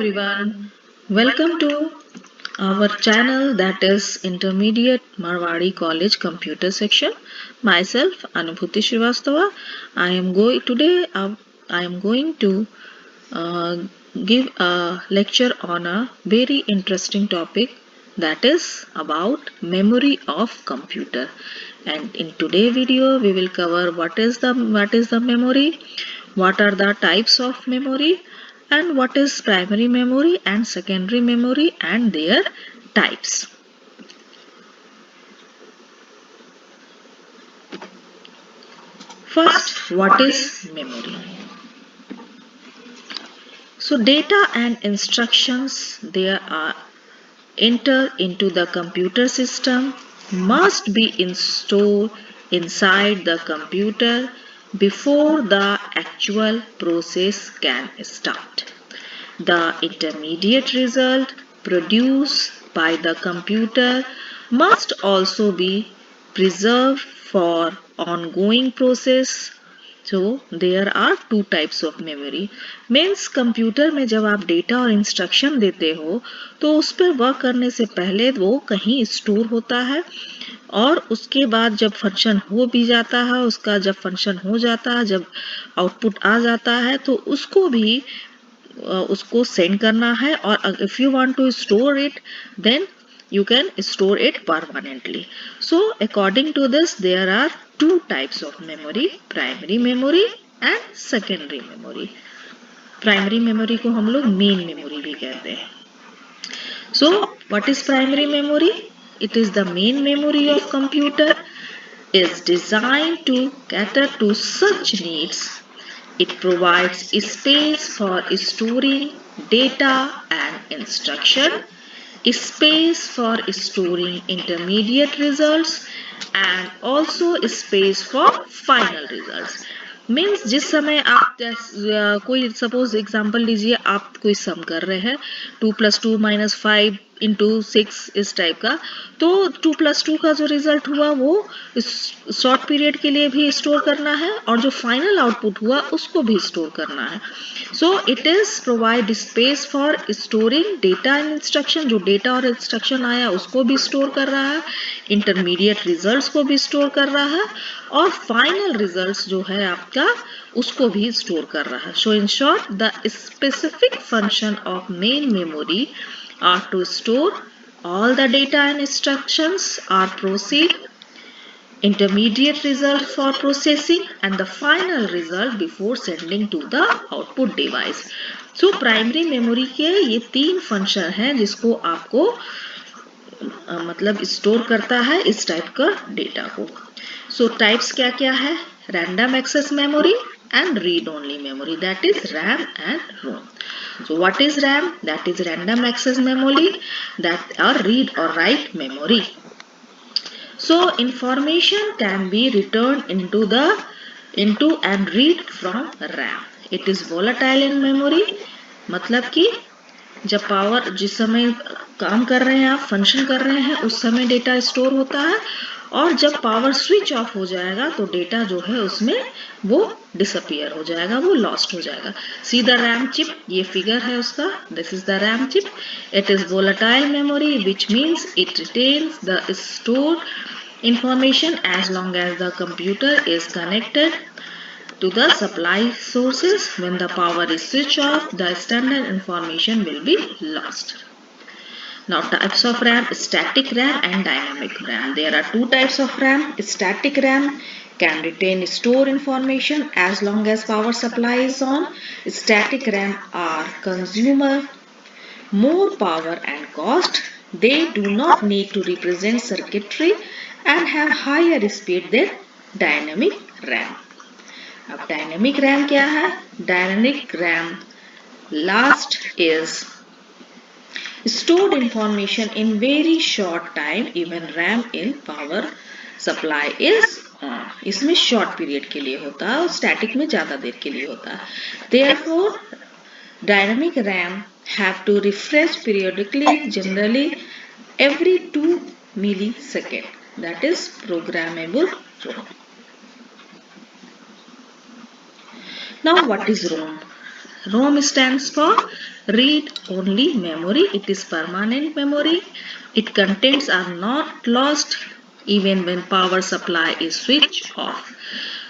everyone, welcome to our channel that is Intermediate Marwari College Computer Section. Myself Anubhuti Srivastava. I am going to uh, give a lecture on a very interesting topic that is about memory of computer. And in today's video we will cover what is the memory, what are the types of memory, and what is primary memory and secondary memory and their types. First, what is memory? So data and instructions there are enter into the computer system must be stored inside the computer before the actual process can start. The intermediate result produced by the computer must also be preserved for ongoing process. So there are two types of memory. Means computer में जब आप data और instruction देते हो तो उस पर work करने से पहले वो कहीं स्टोर होता है और उसके बाद जब फंक्शन हो भी जाता है, उसका जब फंक्शन हो जाता है, जब आउटपुट आ जाता है तो उसको सेंड करना है और if you want to store it then you can store it permanently. So according to this there are two types of memory, primary memory and secondary memory. Primary memory को हम लोग main memory भी कहते हैं. So what is primary memory? It is the main memory of computer, is designed to cater to such needs. It provides space for storing data and instruction, space for storing intermediate results and also space for final results. Means जिस समय आप कोई suppose example लीजिए, आप कोई सम कर रहे हैं 2+2 - 5 × 6 इस टाइप का, तो 2+2 का जो रिजल्ट हुआ वो शॉर्ट पीरियड के लिए भी स्टोर करना है और जो फाइनल आउटपुट हुआ उसको भी स्टोर करना है. So it is provide space for storing data and instruction. जो डेटा और इंस्ट्रक्शन आया उसको भी स्टोर कर रहा है, इंटरमीडिएट रिजल्ट्स को भी स्टोर कर रहा है और फाइनल रिजल्ट्स जो है आपका उसको भी स्टोर कर रहा है. So in short the specific function of main memory are to store all the data and instructions are proceed, intermediate result for processing and the final result before sending to the output device. So primary memory के ये तीन function हैं जिसको आपको मतलब store करता है इस टाइप का डेटा को. सो टाइप्स क्या क्या है? Random access memory and read only memory, that is RAM and ROM. So what is RAM? That is random access memory, that are read or write memory. So information can be returned into and read from RAM. It is volatile in memory, मतलब कि जब power जिस समय काम कर रहे हैं आप, फंक्शन कर रहे हैं, उस समय डेटा स्टोर होता है और जब पावर स्विच ऑफ हो जाएगा तो डेटा जो है उसमें वो डिसअपियर हो जाएगा, वो लॉस्ट हो जाएगा. सी द रैम चिप, ये फिगर है उसका, this is the RAM chip. It is volatile memory which means it retains the store information as long as the computer is connected to the supply sources. When the power is switched off, the standard information will be lost. Now types of RAM, static RAM and dynamic RAM. There are two types of RAM. Static RAM can retain store information as long as power supply is on. Static RAM are consumer more power and cost. They do not need to represent circuitry and have higher speed than dynamic RAM. अब dynamic RAM क्या है? Dynamic RAM last is stored information in very short time even RAM in power supply is on. इसमें short period के लिए होता है और static में ज्यादा देर के लिए होता है. Therefore dynamic RAM have to refresh periodically, generally every 2 millisecond. That is programmable ROM. Now what is ROM? ROM stands for read only memory. It is permanent memory. Its contents are not lost even when power supply is switched off.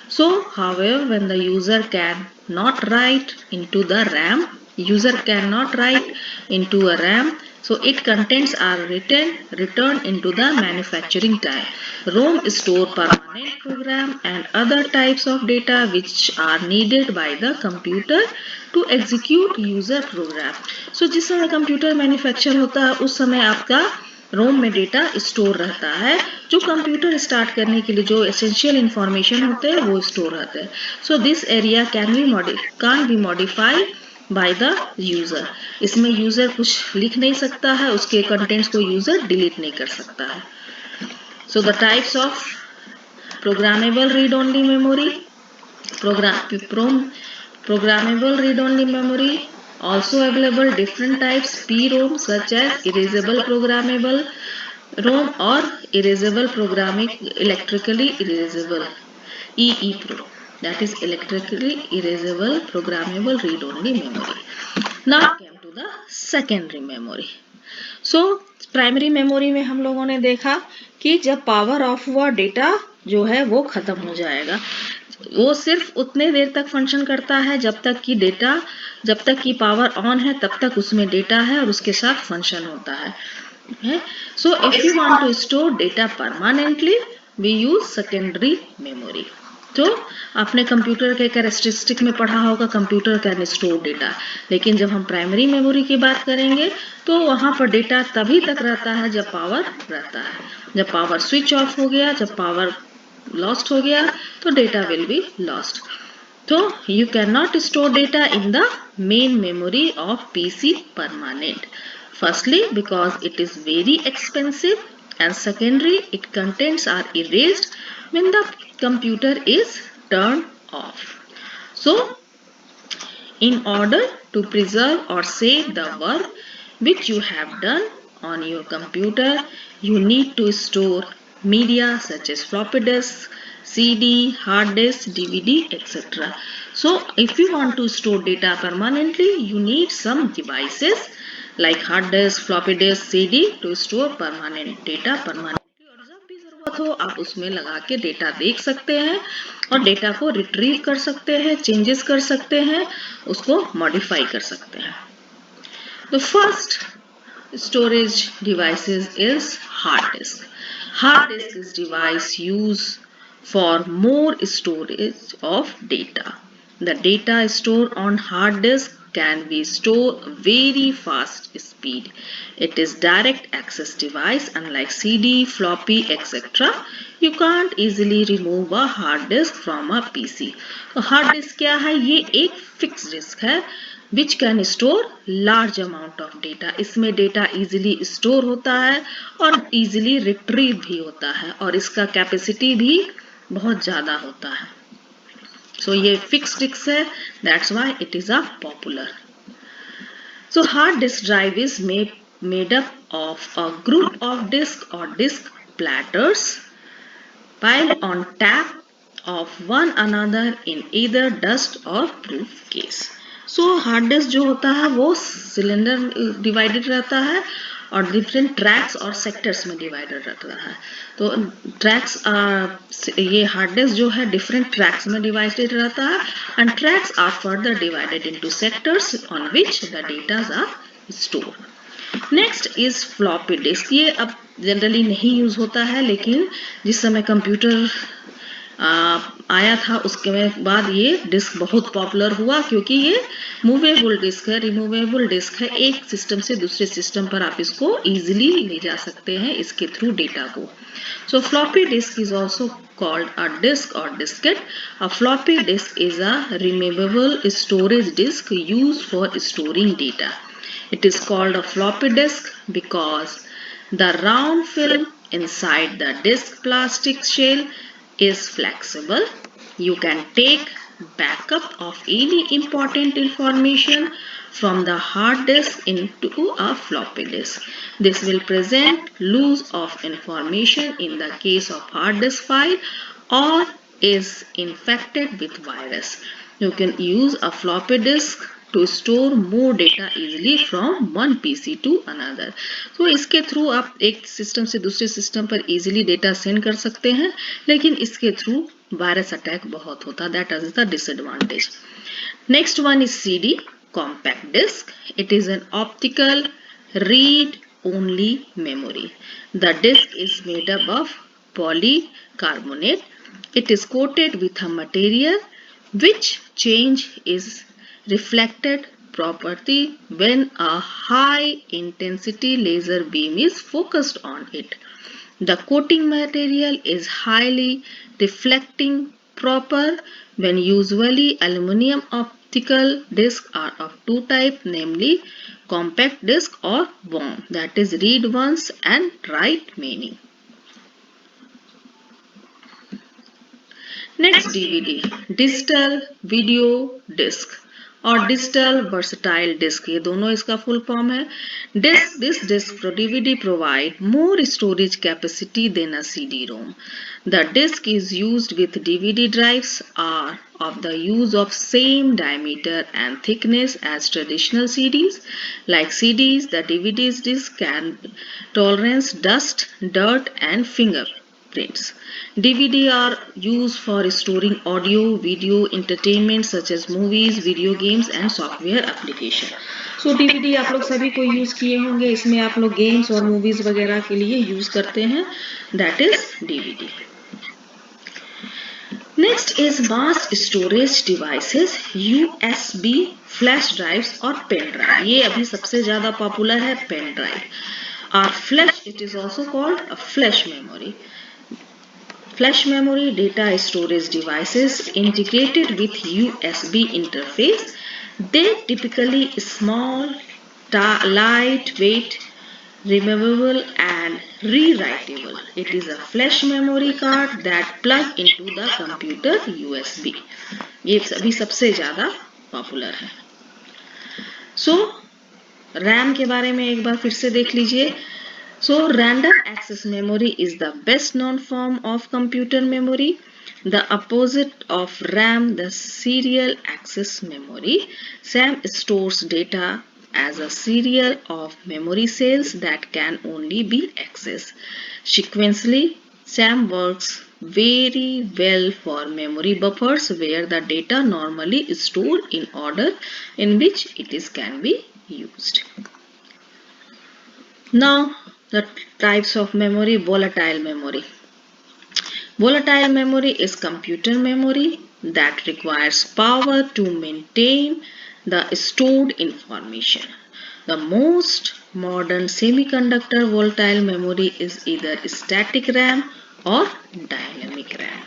So, however, when the user cannot write into the RAM, user cannot write into a RAM, so its contents are returned into the manufacturing time. ROM store permanent program and other types of data which are needed by the computer to execute user program. So जिस समय computer manufacture होता है उस समय आपका रोम में data store रहता है जो कंप्यूटर स्टार्ट करने के लिए जो एसेंशियल इंफॉर्मेशन होते हैं वो स्टोर रहते हैं. So this area can be modified by the user. इसमें यूजर कुछ लिख नहीं सकता है, उसके कंटेंट्स को यूजर डिलीट नहीं कर सकता है. So the types of programmable read only memory, programmable read only memory, also available different types PROM such as erasable programmable ROM or erasable programming electrically erasable EEPROM, that is electrically erasable programmable read only memory. Now came to the secondary memory. So primary memory में हम लोगों ने देखा कि जब power of हुआ data जो है वो खत्म हो जाएगा. वो सिर्फ उतने देर तक फंक्शन करता है जब तक कि पावर ऑन है तब तक उसमें डेटा है और उसके साथ फंक्शन होता है. So if you want to store data permanently we use secondary memory. तो आपने कंप्यूटर के कैरेक्टरिस्टिक में पढ़ा होगा कंप्यूटर कैन स्टोर डेटा, लेकिन जब हम प्राइमरी मेमोरी की बात करेंगे तो वहां पर डेटा तभी तक रहता है जब पावर रहता है. जब पावर स्विच ऑफ हो गया, जब पावर लॉस्ट हो गया तो डेटा विल बी लॉस्ट. तो you can not store data in the main memory of PC permanent. Firstly, because it is very expensive, and secondly, its contents are erased when the computer is turned off. So, in order to preserve or save the work which you have done on your computer, you need to store media such as floppy disk, CD, hard disk, DVD, etc. So, if you want to store data permanently, you need some devices like hard disk, floppy disk, CD to store permanent data permanently. और जब भी जरूरत हो आप उसमें लगा के data देख सकते हैं और डेटा को रिट्रीव कर सकते हैं, चेंजेस कर सकते हैं, उसको मॉडिफाई कर सकते हैं. The first storage devices is hard disk. Hard disk is device used for more storage of data. The data stored on hard disk can be stored very fast speed. It is direct access device unlike CD, floppy, etc. You can't easily remove a hard disk from a PC. तो hard disk क्या है? ये एक fixed disk है which can store large amount of data. इसमें data easily store होता है और easily retrieve भी होता है और इसका capacity भी बहुत ज़्यादा होता है. So ये fixed disk है, that's why it is a popular. So hard disk drive is made up of a group of disk or disk platters piled on top of one another in either dust or proof case. So hard disk जो होता है वो cylinder divided रहता है और different tracks और sectors में divided रहता है. तो ट्रैक्स ये हार्ड डिस्क जो है डिफरेंट ट्रैक्स में डिवाइडेड रहता है and tracks are further divided into sectors on which the datas are stored. Next is floppy disk. ये अब जनरली नहीं यूज होता है लेकिन जिस समय कंप्यूटर आया था उसके बाद ये डिस्क बहुत पॉपुलर हुआ क्योंकि ये मूवेबल डिस्क है, रिमूवेबल डिस्क है. एक सिस्टम से दूसरे सिस्टम पर आप इसको इजीली ले जा सकते हैं इसके थ्रू डेटा को. So floppy disk is also called a disk or diskette. A floppy disk is a removable storage disk used for storing data. It is called a floppy disk because the round film inside the disk plastic shell is flexible. You can take backup of any important information from the hard disk into a floppy disk. This will prevent loss of information in the case of hard disk file or is infected with virus. You can use a floppy disk to store more data easily from one PC to another. तो इसके through आप एक system से दूसरे system पर easily data send कर सकते हैं, लेकिन इसके थ्रू वायरस अटैक बहुत होता है. That is the disadvantage. Next one is CD, compact disk. It is an optical read only memory. The disk is made up of polycarbonate. It is coated with a material which change is reflected property when a high intensity laser beam is focused on it. The coating material is highly reflecting proper when usually aluminum optical discs are of two types, namely compact disc or BOM, that is read once and write many. Next, DVD, digital video disc और digital versatile disc, ये दोनों इसका full form है. This disc DVD provide more storage capacity than a CD-ROM. The disk is used with DVD drives are of the use of same diameter and thickness as traditional CDs. Like CDs, the DVD's disk can tolerance dust, dirt and fingerprints. DVD are used for storing audio, video, entertainment such as movies, video games and software application. So DVD आप लोग सभी को use किए होंगे, इसमें आप लोग games और मूवीज वगैरह के लिए यूज करते हैं. That is DVD. Next is mass storage devices, USB, flash drives और पेन ड्राइव. ये अभी सबसे ज्यादा पॉपुलर है पेन ड्राइव. और flash, it is also called a flash memory. Flash memory data storage devices integrated with USB interface. They typically small, lightweight, removable and rewritable. It is a flash memory card that plug into the computer USB. ये अभी सबसे ज़्यादा popular है. So, RAM के बारे में एक बार फिर से देख लीजिए. So, random access memory is the best known form of computer memory. The opposite of RAM, the serial access memory. RAM stores data as a serial of memory cells that can only be accessed sequentially. RAM works very well for memory buffers where the data normally is stored in order in which it can be used. Now, the types of memory. Volatile memory. Volatile memory is computer memory that requires power to maintain the stored information. The most modern semiconductor volatile memory is either static RAM or dynamic RAM.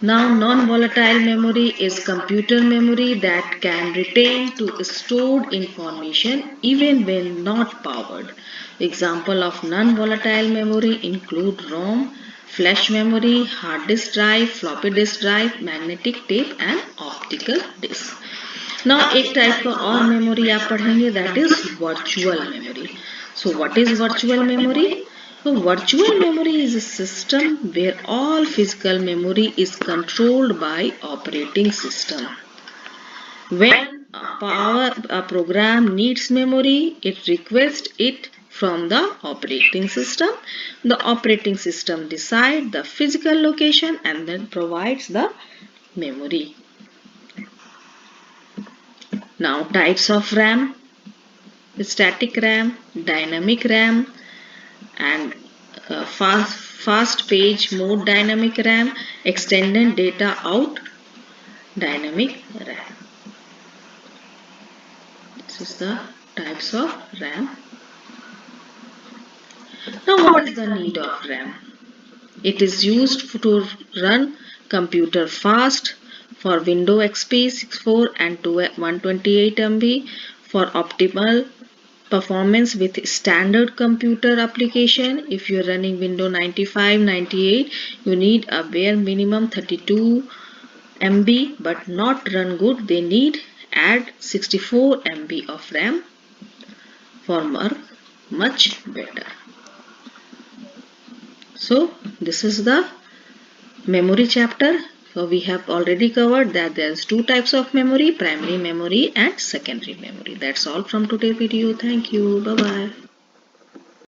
Now, non-volatile memory is computer memory that can retain to stored information even when not powered. Example of non-volatile memory include ROM, flash memory, hard disk drive, floppy disk drive, magnetic tape and optical disk. Now, एक type का और memory आप पढ़ेंगे, that is virtual memory. So, what is virtual memory? So, virtual memory is a system where all physical memory is controlled by operating system. When a program needs memory, it requests it from the operating system. The operating system decides the physical location and then provides the memory. Now, types of RAM: static RAM, dynamic RAM, and fast page mode dynamic RAM, extended data out dynamic RAM. This is the types of RAM. Now, what is the need of RAM? It is used to run computer fast for Windows XP 64 and 128 MB for optimal performance with standard computer application. If you are running Windows 95, 98, you need a bare minimum 32 MB, but not run good, they need add 64 MB of RAM for much better. So, this is the memory chapter. So we have already covered that there's two types of memory, primary memory and secondary memory. That's all from today's video. Thank you. Bye bye.